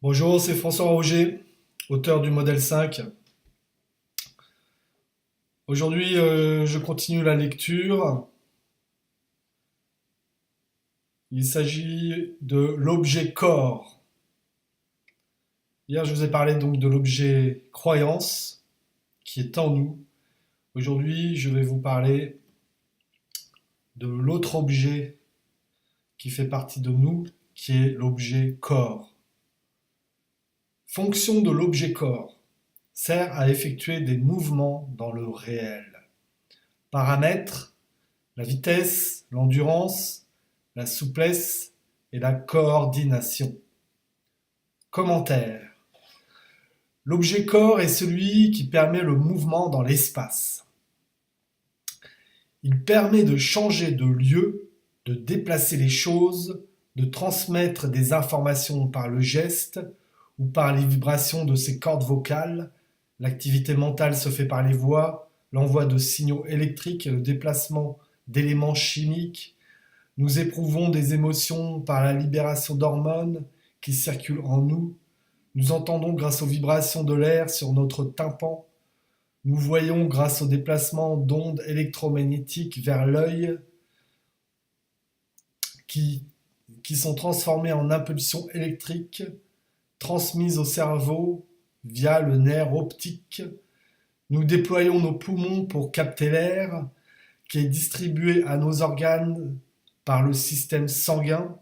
Bonjour, c'est François Roger, auteur du modèle 5. Aujourd'hui, je continue la lecture. Il s'agit de l'objet corps. Hier, je vous ai parlé donc de l'objet croyance qui est en nous. Aujourd'hui, je vais vous parler de l'autre objet qui fait partie de nous, qui est l'objet corps. Fonction de l'objet corps sert à effectuer des mouvements dans le réel. Paramètres: la vitesse, l'endurance, la souplesse et la coordination. Commentaire: l'objet corps est celui qui permet le mouvement dans l'espace. Il permet de changer de lieu, de déplacer les choses, de transmettre des informations par le geste ou par les vibrations de ses cordes vocales. L'activité mentale se fait par les voix, l'envoi de signaux électriques et le déplacement d'éléments chimiques. Nous éprouvons des émotions par la libération d'hormones qui circulent en nous. Nous entendons grâce aux vibrations de l'air sur notre tympan. Nous voyons grâce au déplacement d'ondes électromagnétiques vers l'œil qui, qui sont transformées en impulsions électriques transmises au cerveau via le nerf optique. Nous déployons nos poumons pour capter l'air qui est distribué à nos organes par le système sanguin,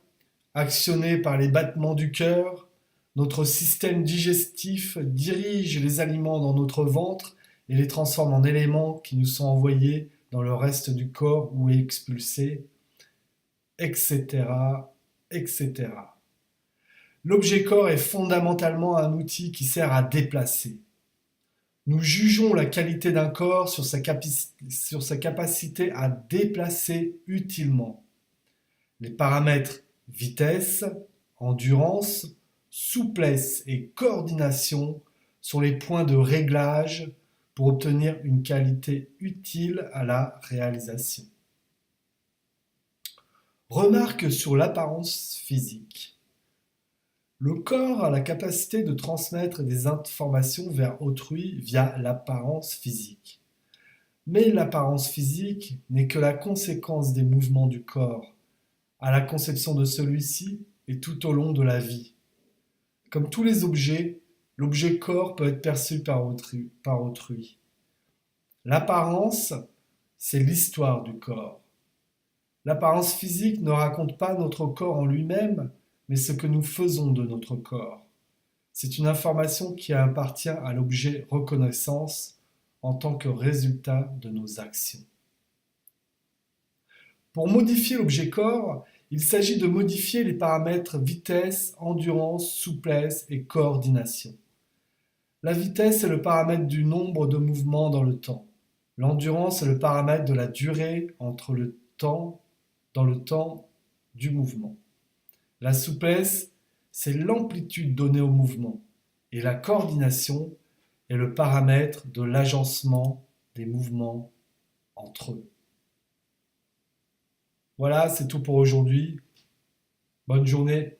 actionné par les battements du cœur. Notre système digestif dirige les aliments dans notre ventre et les transforme en éléments qui nous sont envoyés dans le reste du corps ou expulsés, etc., etc. L'objet corps est fondamentalement un outil qui sert à déplacer. Nous jugeons la qualité d'un corps sur sa capacité à déplacer utilement. Les paramètres vitesse, endurance, souplesse et coordination sont les points de réglage pour obtenir une qualité utile à la réalisation. Remarque sur l'apparence physique. Le corps a la capacité de transmettre des informations vers autrui via l'apparence physique. Mais l'apparence physique n'est que la conséquence des mouvements du corps, à la conception de celui-ci et tout au long de la vie. Comme tous les objets, l'objet corps peut être perçu par autrui. L'apparence, c'est l'histoire du corps. L'apparence physique ne raconte pas notre corps en lui-même, mais ce que nous faisons de notre corps. C'est une information qui appartient à l'objet reconnaissance en tant que résultat de nos actions. Pour modifier l'objet corps, il s'agit de modifier les paramètres vitesse, endurance, souplesse et coordination. La vitesse est le paramètre du nombre de mouvements dans le temps. L'endurance est le paramètre de la durée dans le temps du mouvement. La souplesse, c'est l'amplitude donnée au mouvement. Et la coordination est le paramètre de l'agencement des mouvements entre eux. Voilà, c'est tout pour aujourd'hui. Bonne journée.